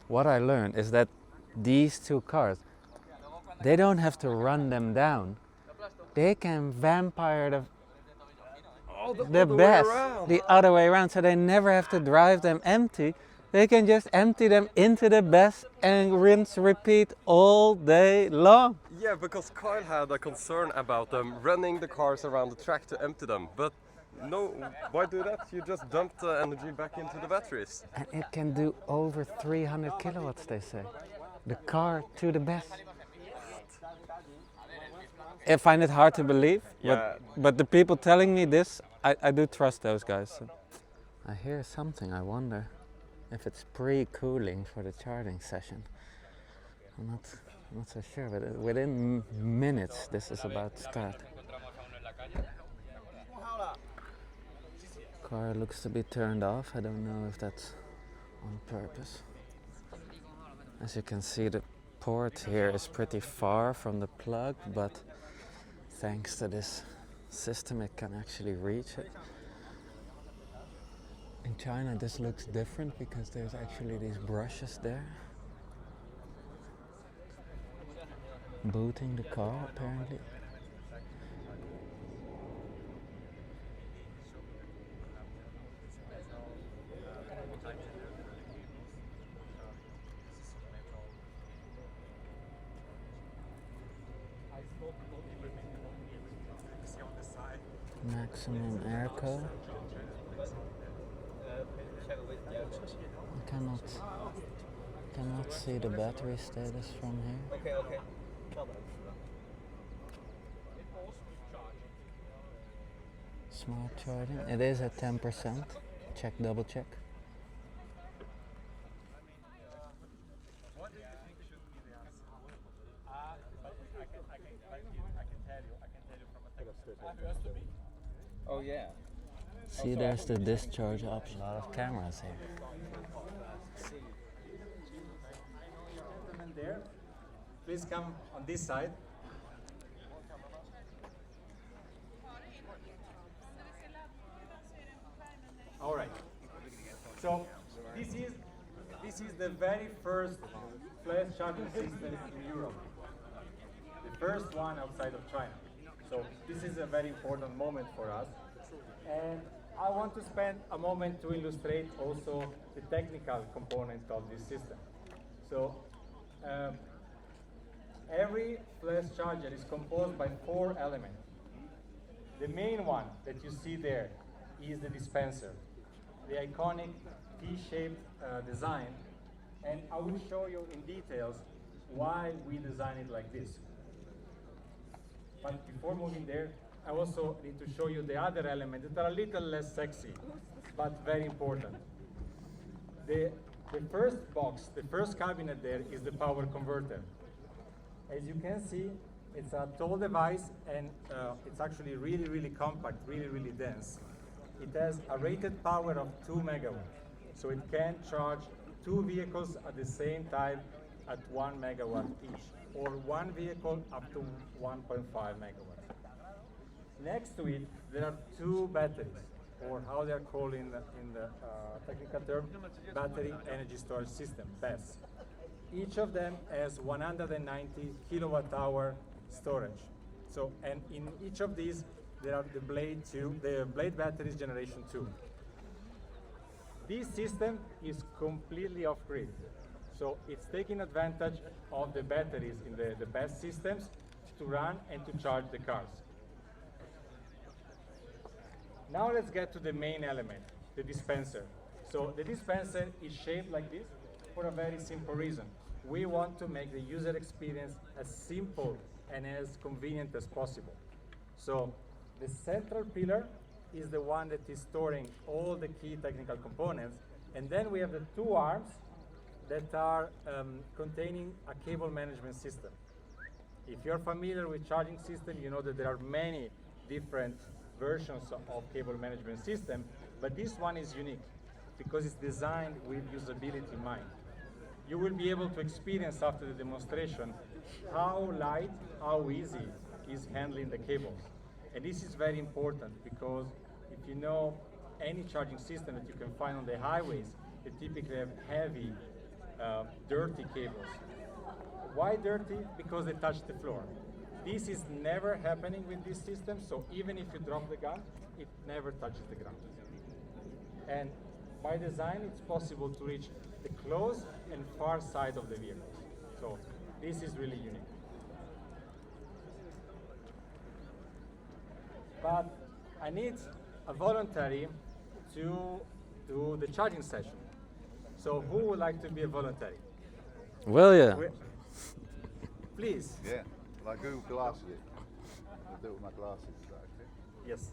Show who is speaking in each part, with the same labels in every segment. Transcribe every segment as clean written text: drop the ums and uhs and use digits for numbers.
Speaker 1: what I learned is that these two cars, they don't have to run them down. They can vampire the BESS the other way around, so they never have to drive them empty. They can just empty them into the BESS and rinse, repeat all day long.
Speaker 2: Yeah, because Kyle had a concern about them running the cars around the track to empty them, but no, why do that? You just dump the energy back into the batteries.
Speaker 1: And it can do over 300 kilowatts, they say. The car to the BESS. I find it hard to believe,
Speaker 2: Yeah.
Speaker 1: but the people telling me this, I do trust those guys. So. I hear something, I wonder if it's pre-cooling for the charging session. I'm not so sure, but within minutes this is about to start. Car looks to be turned off. I don't know if that's on purpose. As you can see, the port here is pretty far from the plug, but thanks to this system it can actually reach it. In China this looks different because there's actually these brushes there. Booting the car apparently. Maximum airco. I cannot see the battery status from here.
Speaker 3: Okay.
Speaker 1: Smart charging. It is at 10%. Check, double check.
Speaker 3: Oh yeah.
Speaker 1: See, there's the discharge option. A lot of cameras here.
Speaker 4: Gentlemen there, please come on this side. All right. So this is the very first flash charging system in Europe. The first one outside of China. So this is a very important moment for us. And I want to spend a moment to illustrate also the technical component of this system. So every flash charger is composed by 4 elements. The main one that you see there is the dispenser, the iconic T-shaped design, and I will show you in details why we designed it like this. But before moving there, I also need to show you the other elements that are a little less sexy, but very important. The first box, the first cabinet there is the power converter. As you can see, it's a tall device and it's actually really, really compact, really, really dense. It has a rated power of 2 megawatts. So it can charge 2 vehicles at the same time at 1 megawatt each, or 1 vehicle up to 1.5 megawatts. Next to it, there are 2 batteries, or how they are called in the technical term, battery energy storage system, BESS. Each of them has 190 kilowatt hour storage. So, and in each of these, there are the blade batteries generation 2. This system is completely off-grid. So it's taking advantage of the batteries in the BESS systems to run and to charge the cars. Now let's get to the main element, the dispenser. So the dispenser is shaped like this for a very simple reason. We want to make the user experience as simple and as convenient as possible. So the central pillar is the one that is storing all the key technical components, and then we have the 2 arms that are containing a cable management system. If you're familiar with charging system, you know that there are many different versions of cable management system, but this one is unique because it's designed with usability in mind. You will be able to experience after the demonstration how light, how easy is handling the cables. And this is very important because if you know any charging system that you can find on the highways, they typically have heavy dirty cables. Why dirty? Because they touch the floor. This is never happening with this system, so even if you drop the gun, it never touches the ground. And by design, it's possible to reach the close and far side of the vehicle. So this is really unique. But I need a voluntary to do the charging session. So who would like to be a voluntary?
Speaker 1: Will you?
Speaker 4: Please.
Speaker 5: Yeah, like Google Glasses it. I'll do it with my glasses. Is that okay?
Speaker 4: Yes.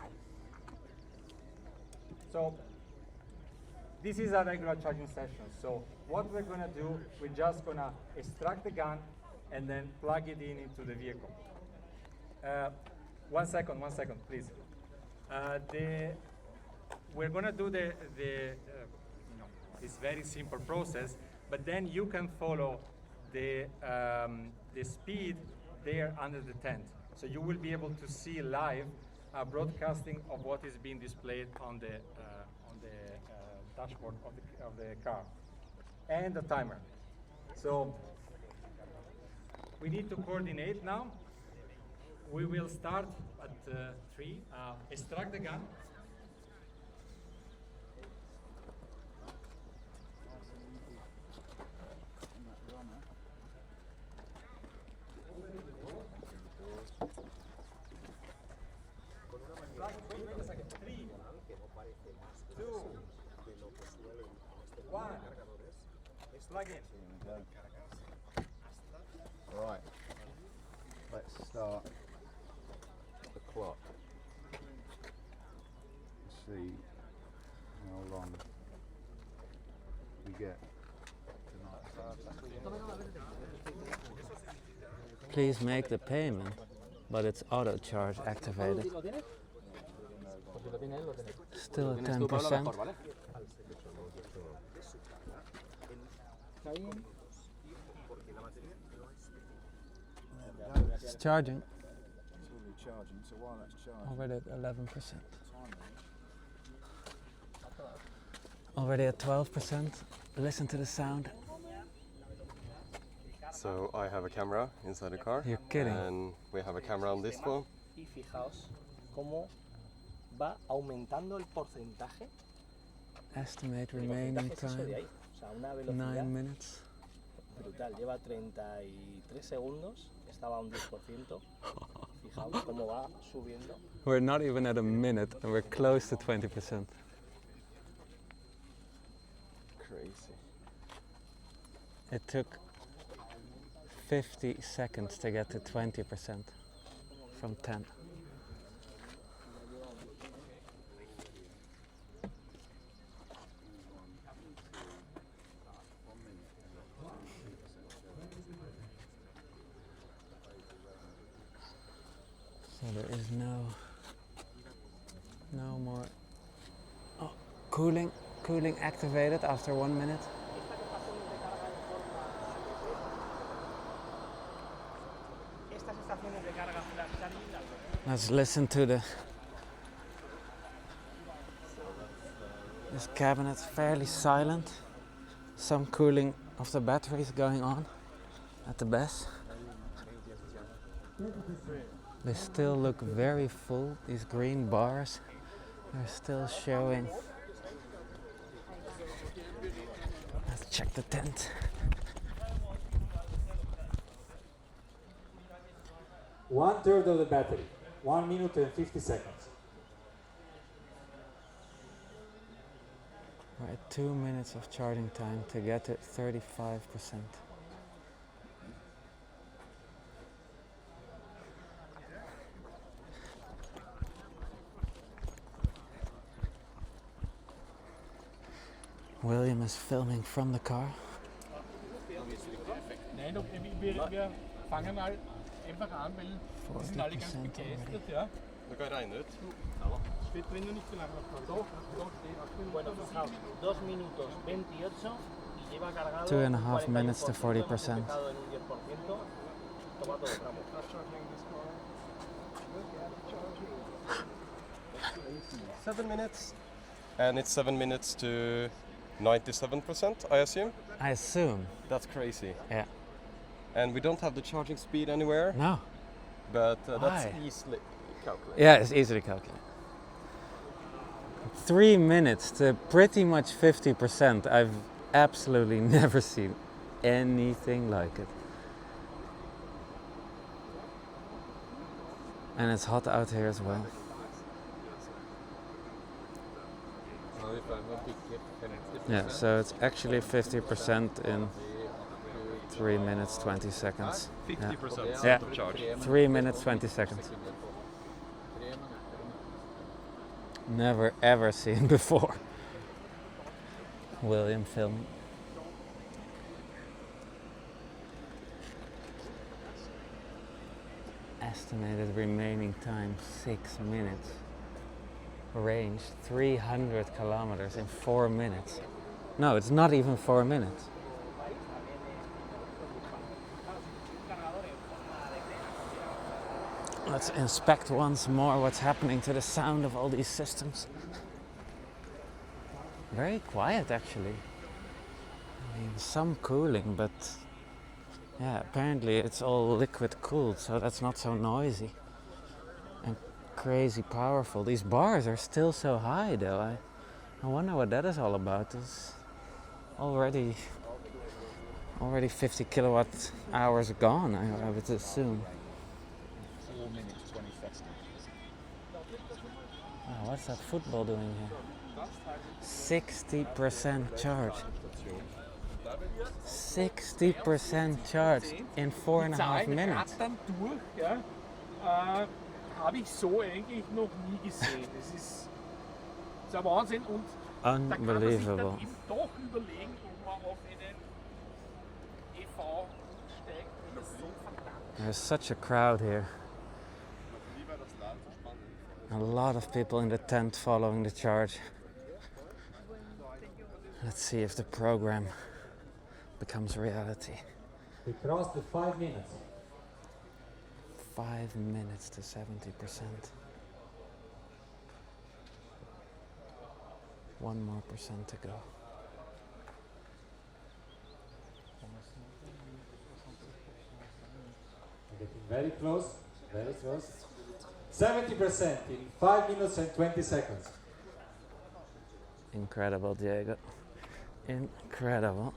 Speaker 4: So this is a regular charging session. So what we're gonna do, we're just gonna extract the gun and then plug it in into the vehicle. 1 second, please. We're gonna do this very simple process, but then you can follow the speed there under the tent. So you will be able to see live broadcasting of what is being displayed on the dashboard of the car, and the timer. So we need to coordinate now. We will start at 3. Extract the gun. Wait a second. 3, 2, 1. Plug in.
Speaker 5: Right. Let's start the clock. Let's see how long we get tonight.
Speaker 1: Please make the payment, but it's auto charge activated. Still at 10%. It's charging.
Speaker 5: It's already charging, so while that's charging,
Speaker 1: Already at 11%. Already at 12%. Listen to the sound.
Speaker 2: So I have a camera inside the car.
Speaker 1: You're kidding.
Speaker 2: And we have a camera on this one.
Speaker 3: Y fijaos cómo va aumentando el porcentaje.
Speaker 1: Estimate
Speaker 3: El
Speaker 1: remaining
Speaker 3: porcentaje es eso de
Speaker 1: time
Speaker 3: ahí. O sea, una velocidad
Speaker 1: 9 minutes.
Speaker 3: brutal. Lleva 33 segundos, estaba a un 10%. Fijaos cómo va subiendo.
Speaker 1: We're not even at a minute and we're close to 20%.
Speaker 2: Crazy.
Speaker 1: It took 50 seconds to get to 20% from 10. So there is no more cooling activated after 1 minute.
Speaker 3: Estas estaciones de carga flash charging.
Speaker 1: Let's listen to this cabinet's fairly silent. Some cooling of the batteries going on at the BESS. They still look very full. These green bars are still showing. Let's check the tent.
Speaker 4: 1/3 of the battery. 1 minute and 50 seconds.
Speaker 1: We're at 2 minutes of charging time to get to 35%. William is filming from the car.
Speaker 6: Nee, wir fangen mal einfach an, weil die sind alle ganz
Speaker 1: 40%
Speaker 6: begeistert,
Speaker 1: already.
Speaker 6: ja.
Speaker 2: Du kan regne ut.
Speaker 6: Steht wenn du nicht so lange noch
Speaker 3: Doch, steht. Bueno, fijaos, 2 minutos 28 y lleva cargado
Speaker 1: 2.5 minutes to
Speaker 3: 40%.
Speaker 1: 40%.
Speaker 3: Hemos empezado en un 10%. Toma todo tramo.
Speaker 2: 7 minutes. And it's 7 minutes to 97%, I assume.
Speaker 1: I assume.
Speaker 2: That's crazy.
Speaker 1: Yeah.
Speaker 2: And we don't have the charging speed anywhere,
Speaker 1: No.
Speaker 2: but that's
Speaker 1: Why?
Speaker 2: easily calculated.
Speaker 1: Yeah, it's easily calculated. 3 minutes to pretty much 50%. I've absolutely never seen anything like it. And it's hot out here as well. Yeah, so it's actually 50% in 3 minutes 20 seconds.
Speaker 2: 50%
Speaker 1: Yeah.
Speaker 2: of charge.
Speaker 1: 3 minutes 20 seconds. Never ever seen before. William film. Estimated remaining time 6 minutes. Range 300 kilometers in 4 minutes. No, it's not even 4 minutes. Let's inspect once more what's happening to the sound of all these systems. Very quiet actually. I mean, some cooling, but yeah, apparently it's all liquid cooled, so that's not so noisy and crazy powerful. These bars are still so high though. I wonder what that is all about. It's already 50 kilowatt hours gone, I would assume.
Speaker 6: 4 minutes, 20 seconds.
Speaker 1: Wow, what's that football doing here? 60% charge. 60% charge in 4.5 minutes.
Speaker 6: Rattern durch, ja, habe ich so eigentlich noch nie gesehen. Das ist ein Wahnsinn und da kann man sich dann
Speaker 1: Unbelievable.
Speaker 6: eben doch überlegen, ob man auf einen EV steigt, wenn das so fantastisch
Speaker 1: There's such a crowd here. A lot of people in the tent following the charge. Let's see if the program becomes reality.
Speaker 4: We crossed the 5 minutes.
Speaker 1: 5 minutes to 70%. 1 more percent to go.
Speaker 4: Getting very close, very close. 70% in 5 minutes and 20 seconds.
Speaker 1: Incredible, Diego. Incredible.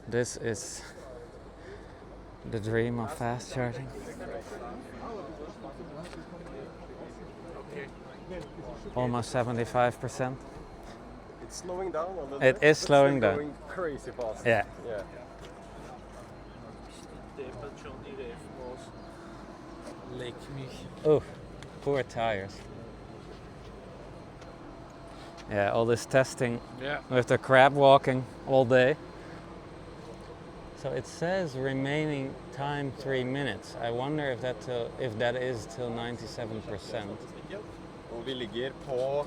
Speaker 1: This is the dream of fast charging. Almost 75%.
Speaker 2: It's slowing down a little
Speaker 1: It
Speaker 2: bit.
Speaker 1: is slowing
Speaker 2: It's
Speaker 1: down.
Speaker 2: going crazy fast.
Speaker 1: Yeah.
Speaker 2: Yeah.
Speaker 1: Oh, poor tires. Yeah, all this testing with the crab walking all day. So it says remaining time 3 minutes. I wonder if that is till 97%.
Speaker 2: Og vi ligger på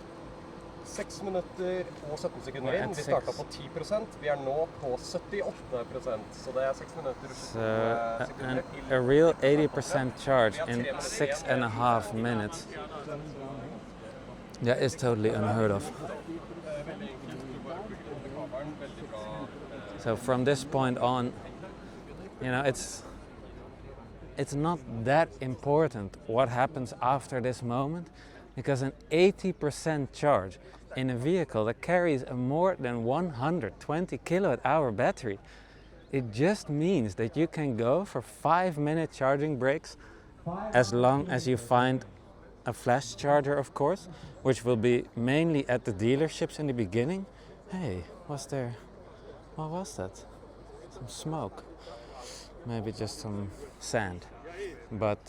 Speaker 2: 6 minutter og 17 sekunder
Speaker 1: We're
Speaker 2: inn.
Speaker 1: at
Speaker 2: Vi starta
Speaker 1: six.
Speaker 2: på 10%. Vi er nå på 78%. Så det er 6 minutter og 22
Speaker 1: So
Speaker 2: sekunder
Speaker 1: a real 80% charge in 6.5 minutes. That is totally unheard of. So from this point on, you know, it's not that important what happens after this moment, because an 80% charge in a vehicle that carries a more than 120 kilowatt hour battery, it just means that you can go for 5-minute charging breaks as long as you find a flash charger, of course, which will be mainly at the dealerships in the beginning. Hey, what was that? Some smoke. Maybe just some sand. But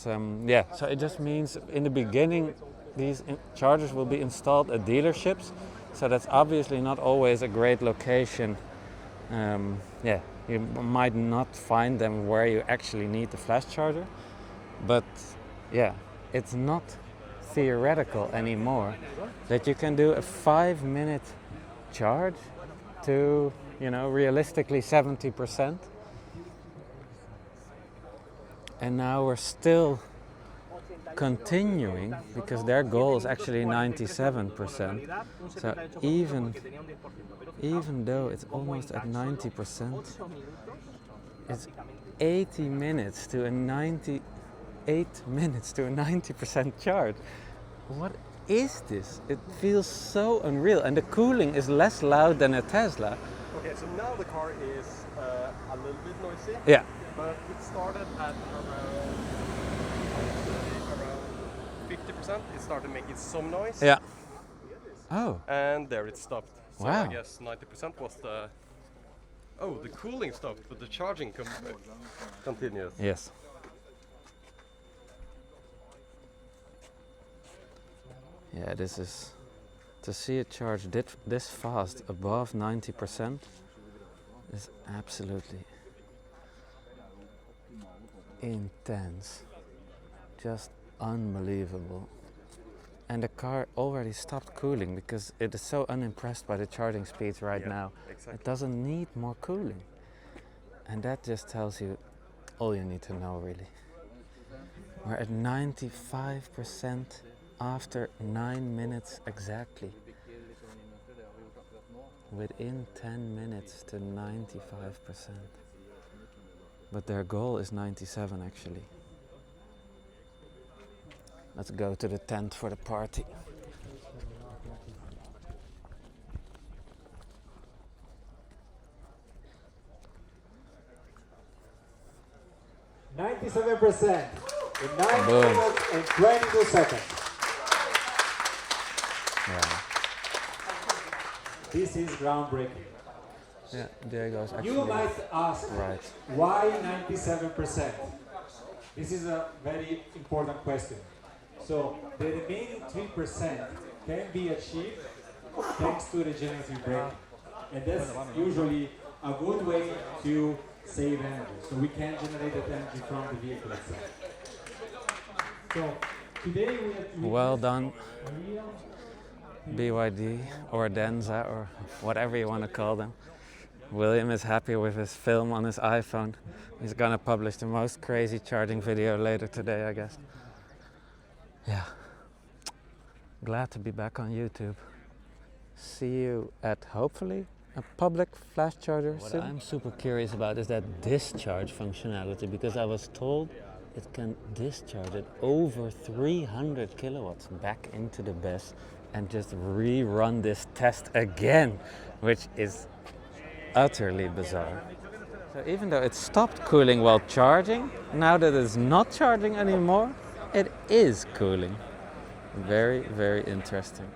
Speaker 1: yeah, so it just means in the beginning these chargers will be installed at dealerships. So that's obviously not always a great location. Yeah, you might not find them where you actually need the flash charger. But yeah, it's not theoretical anymore that you can do a 5-minute charge to, you know, realistically 70%. And now we're still continuing because their goal is actually 97%. So even though it's almost at 90%, it's 80 minutes to a 90% charge. What is this? It feels so unreal, and the cooling is less loud than a Tesla.
Speaker 2: Okay, so now the car is a little bit noisy.
Speaker 1: Yeah.
Speaker 2: But it started at around 50%. It started making some noise.
Speaker 1: Yeah. Oh.
Speaker 2: And there it stopped. So
Speaker 1: Wow.
Speaker 2: I guess 90% was the... Oh, the cooling stopped, but the charging continues.
Speaker 1: Yes. Yeah, this is... To see it charge this fast, above 90%, is absolutely intense. Just unbelievable. And the car already stopped cooling because it is so unimpressed by the charging speeds right now.
Speaker 2: Exactly.
Speaker 1: It doesn't need more cooling. And that just tells you all you need to know, really. We're at 95% after 9 minutes exactly. Within 10 minutes to 95%. But their goal is 97 actually. Let's go to the tent for the party.
Speaker 4: %97% in 9
Speaker 1: Boom.
Speaker 4: minutes and 22 seconds.
Speaker 1: Yeah,
Speaker 4: This is groundbreaking.
Speaker 1: yeah, Diego's actually
Speaker 4: You might ask,
Speaker 1: right.
Speaker 4: why 97%? This is a very important question. So the remaining 3% can be achieved thanks to regenerative braking. And that's usually a good way to save energy. So we can generate that energy from the vehicle itself. So today we
Speaker 1: Well done, BYD or Denza or whatever you want to call them. William is happy with his film on his iPhone. He's gonna publish the most crazy charging video later today, I guess. Yeah. Glad to be back on YouTube. See you at hopefully a public flash charger soon. What I'm super curious about is that discharge functionality, because I was told it can discharge at over 300 kilowatts back into the BESS and just rerun this test again, which is utterly bizarre. So even though it stopped cooling while charging, now that it's not charging anymore, it is cooling. Very, very interesting.